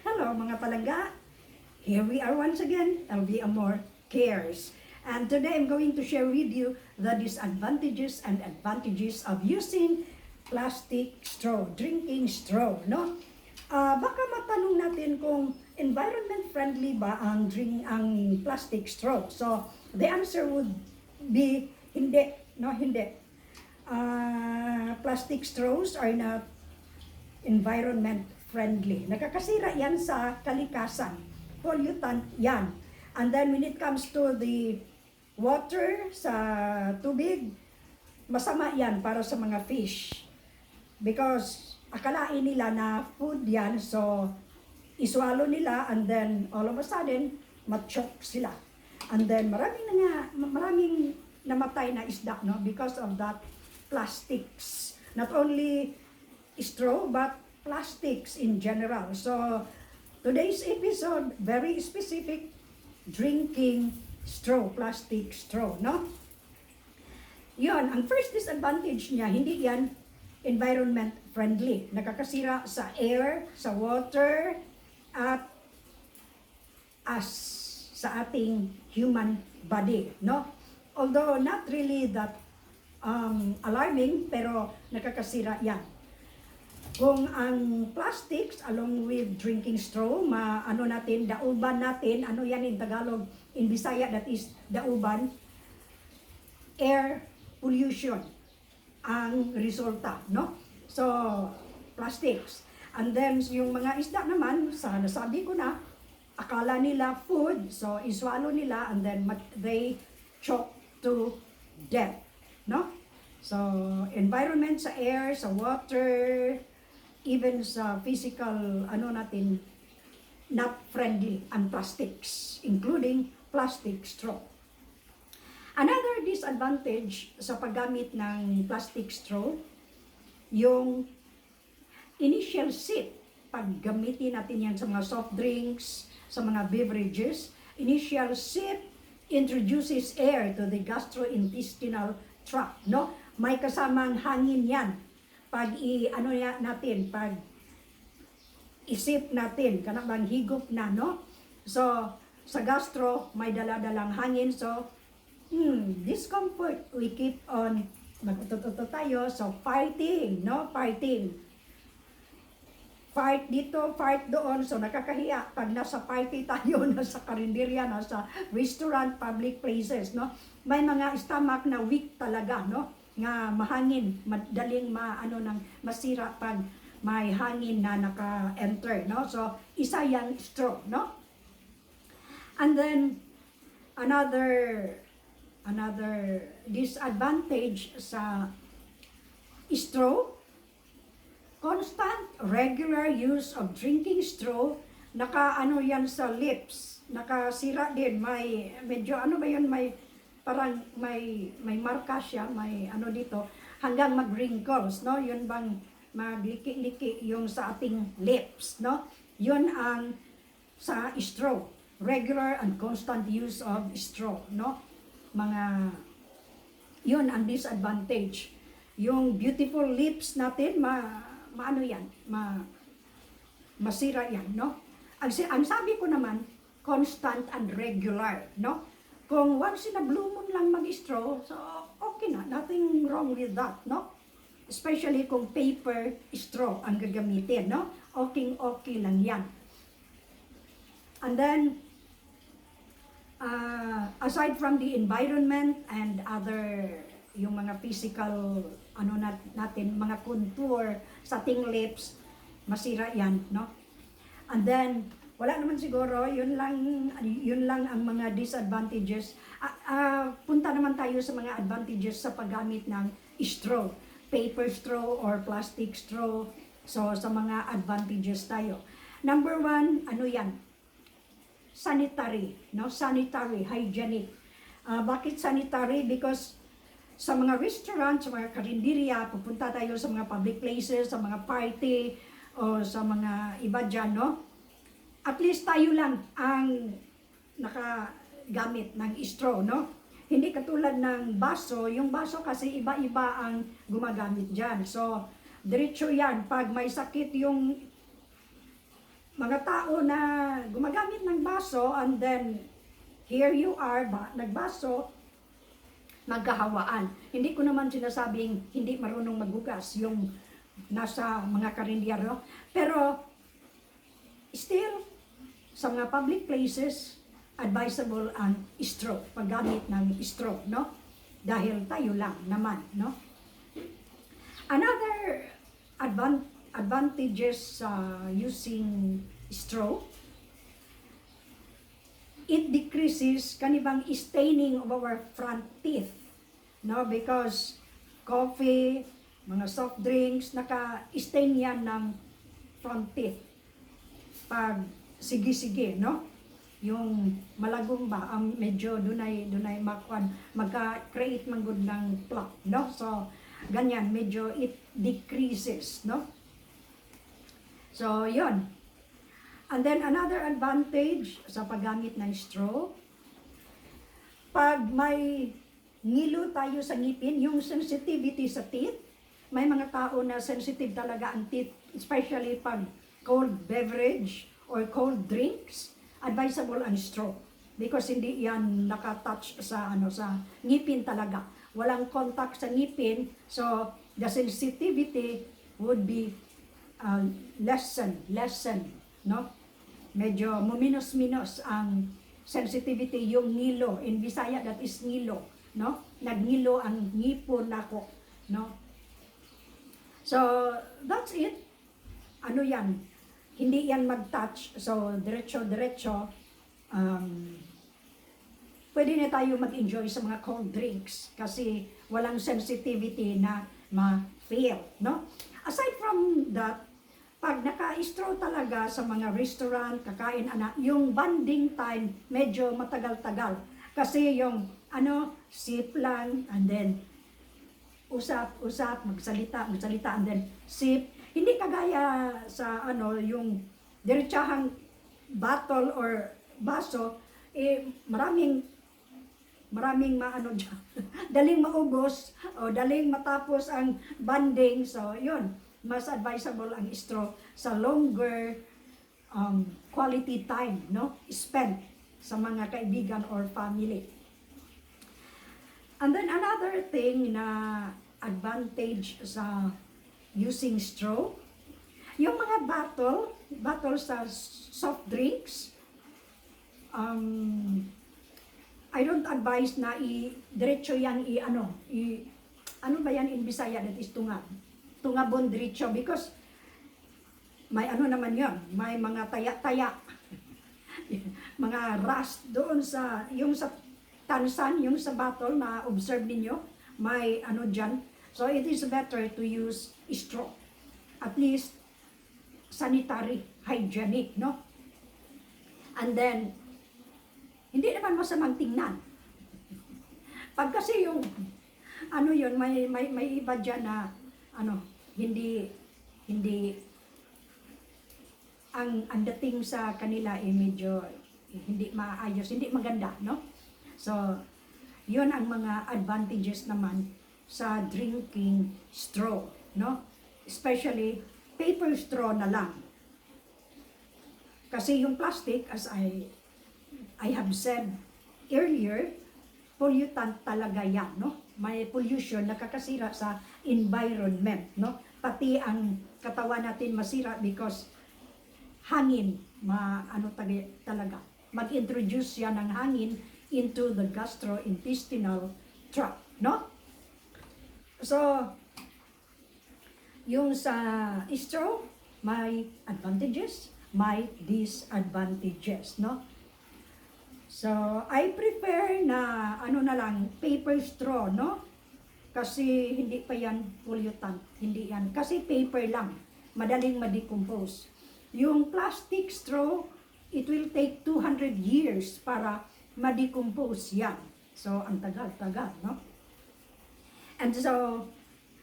Hello mga palangga! Here we are once again, LV Amor Cares. And today I'm going to share with you the disadvantages and advantages of using plastic straw, drinking straw, no? Baka matanong natin kung environment friendly ba ang plastic straw. So, the answer would be hindi, no, hindi. Plastic straws are not environment friendly. Nakakasira yan sa kalikasan. Pollutant yan. And then when it comes to the water sa tubig, masama yan para sa mga fish. Because akalain nila na food yan, so iswalo nila and then all of a sudden, ma-choke sila. And then maraming namatay na isda, no, because of that plastics. Not only straw, but plastics in general. So, today's episode, very specific, drinking straw, plastic straw, no? Yon, ang first disadvantage niya, hindi yan environment friendly. Nakakasira sa air, sa water, at sa ating human body, no? Although not really that alarming, pero nakakasira yan. Kung ang plastics along with drinking straw, dauban natin, ano yan in Tagalog, in Bisaya, that is dauban, air pollution ang resulta, no? So, plastics. And then, yung mga isda naman, nasabi ko na, akala nila food, so iswalo nila, and then they choke to death, no? So, environment sa air, sa water, even sa physical, not friendly ang plastics, including plastic straw. Another disadvantage sa paggamit ng plastic straw, yung initial sip. Pag gamitin natin yan sa mga soft drinks, sa mga beverages, initial sip introduces air to the gastrointestinal tract, no? May kasamang hangin yan. Pag pag isip natin, kanang higop na, no? So, sa gastro, may dala-dalang hangin. So, discomfort. We keep on, magtututo tayo. So, fighting, no? Fighting. Fight dito, fight doon. So, nakakahiya. Pag nasa party tayo, nasa karinderya, nasa restaurant, public places, no? May mga stomach na weak talaga, no? Nga mahangin, madaling masira pag may hangin na naka-enter, no? So, isa yang straw, no? And then, another disadvantage sa straw, constant, regular use of drinking straw, yan sa lips, nakasira din, may, medyo, parang may marka siya, may dito, hanggang mag-wrinkles, no? Yun bang magliki-liki yung sa ating lips, no? Yun ang sa straw. Regular and constant use of straw, no? Yun ang disadvantage. Yung beautiful lips natin, masira yan, no? Ang sabi ko naman, constant and regular, no? Kung once in a blue moon lang mag-straw, so okay na, nothing wrong with that, no? Especially kung paper straw ang gagamitin, no? Okay lang yan. And then, aside from the environment and other, yung mga physical, natin, mga contour sa ating lips, masira yan, no? And then, wala naman siguro, yun lang ang mga disadvantages. Punta naman tayo sa mga advantages sa paggamit ng straw, paper straw or plastic straw. So, sa mga advantages tayo. Number one, sanitary, no? Sanitary, hygienic. Bakit sanitary? Because sa mga restaurant, sa mga karinderya, pupunta tayo sa mga public places, sa mga party, o sa mga iba dyan, no? At least tayo lang ang nakagamit ng straw, no? Hindi katulad ng baso. Yung baso kasi iba-iba ang gumagamit dyan. So, diretso yan. Pag may sakit yung mga tao na gumagamit ng baso and then here you are, nagbaso, magkahawaan. Hindi ko naman sinasabing hindi marunong maghugas yung nasa mga karindyero. Pero still, sa mga public places, advisable ang straw, paggamit ng straw, no? Dahil tayo lang naman, no? Another advantages using straw, it decreases kanibang staining of our front teeth, no? Because coffee, mga soft drinks, naka-stain yan ng front teeth. Pag sige-sige, no? Yung malagong ba, medyo dunay magka-create man good ng plaque, no? So, ganyan, medyo it decreases, no? So, yon. And then, another advantage sa paggamit ng straw, pag may ngilo tayo sa ngipin, yung sensitivity sa teeth, may mga tao na sensitive talaga ang teeth, especially pag cold beverage or cold drinks, advisable ang straw. Because hindi yan nakatouch sa, sa ngipin talaga. Walang contact sa ngipin, so the sensitivity would be lessen, no? Medyo muminos-minos ang sensitivity, yung ngilo. In Bisaya, that is ngilo, no? Nagngilo ang ngipon nako, no? So, that's it. Ano yan? Hindi yan mag-touch, so diretso-diretso, pwede na tayo mag-enjoy sa mga cold drinks kasi walang sensitivity na ma-feel, no? Aside from that, pag naka-straw talaga sa mga restaurant, kakain, yung bonding time medyo matagal-tagal. Kasi yung, sip lang, and then, usap, magsalita, and then, sip. Hindi kagaya sa, yung diretsahang bottle or baso, maraming dyan. Daling maubos o daling matapos ang bonding. So, yun, mas advisable ang straw sa longer quality time, no? Spent sa mga kaibigan or family. And then another thing na advantage sa using straw, yung mga bottle sa soft drinks, I don't advise na diretso yan ano ba yan in Bisaya, that is tungabon diretso, because may naman yon, may mga taya-taya, mga rust doon yung sa tansan, yung sa bottle, ma-observe ninyo, may dyan. So it is better to use straw. At least sanitary, hygienic, no? And then, hindi naman masamang tingnan. Pag kasi yung, yun, may iba dyan na, hindi, ang dating sa kanila medyo, hindi maayos, hindi maganda, no? So, yun ang mga advantages naman sa drinking straw, no? Especially, paper straw na lang. Kasi yung plastic, as I have said earlier, pollutant talaga yan, no? May pollution, nakakasira sa environment, no? Pati ang katawan natin masira because hangin, talaga. Mag-introduce yan ng hangin into the gastrointestinal tract, no? So, yung sa straw, may advantages, may disadvantages, no? So, I prefer na na lang, paper straw, no? Kasi hindi pa yan pollutant, hindi yan. Kasi paper lang, madaling ma-decompose. Yung plastic straw, it will take 200 years para ma-decompose yan. So, ang tagal-tagal, no? And so,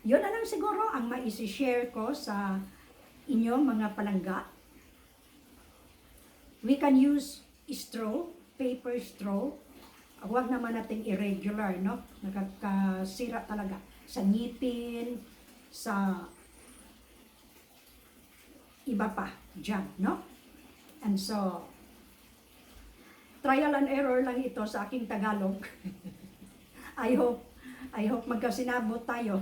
yun na lang siguro ang ma-share ko sa inyong mga palangga. We can use straw, paper straw. Huwag naman nating irregular, no? Nakakasira talaga sa ngipin, sa iba pa dyan, no? And so, trial and error lang ito sa aking Tagalog. I hope magkasinabot tayo,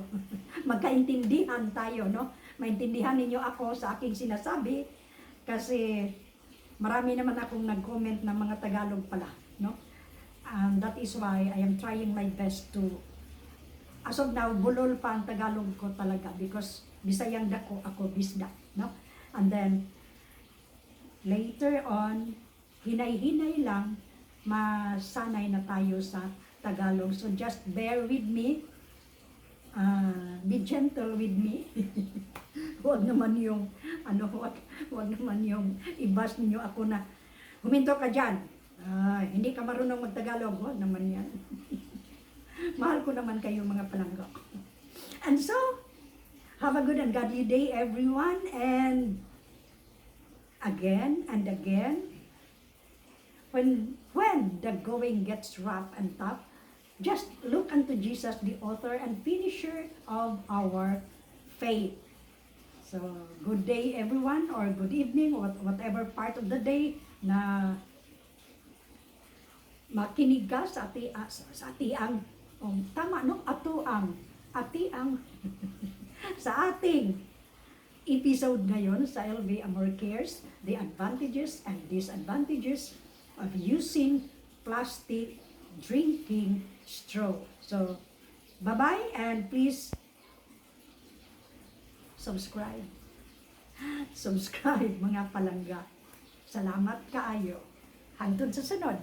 magkaintindihan tayo, no? Maintindihan ninyo ako sa aking sinasabi kasi marami naman akong nag-comment ng mga Tagalog pala, no? And that is why I am trying my best to, as of now, bulol pa ang Tagalog ko talaga because Bisayang dako ako bisda, no? And then, later on, hinay-hinay lang, masanay na tayo sa Tagalog. So just bear with me, be gentle with me. Huwag naman yung, huwag naman yung ibas ninyo ako na, huminto ka dyan, hindi ka marunong magtagalog, huwag naman yan. Mahal ko naman kayo mga palangga. And so, have a good and godly day everyone, and again and again, when the going gets rough and tough, just look unto Jesus, the author and finisher of our faith. So, good day everyone, or good evening, whatever part of the day na makinig ka sa atiang, tama no? Atiang, sa ating episode ngayon sa LV Amor Cares, the advantages and disadvantages of using plastic drinking straw. So, bye-bye and please subscribe. Subscribe mga palangga. Salamat kaayo. Hangtod sa sunod.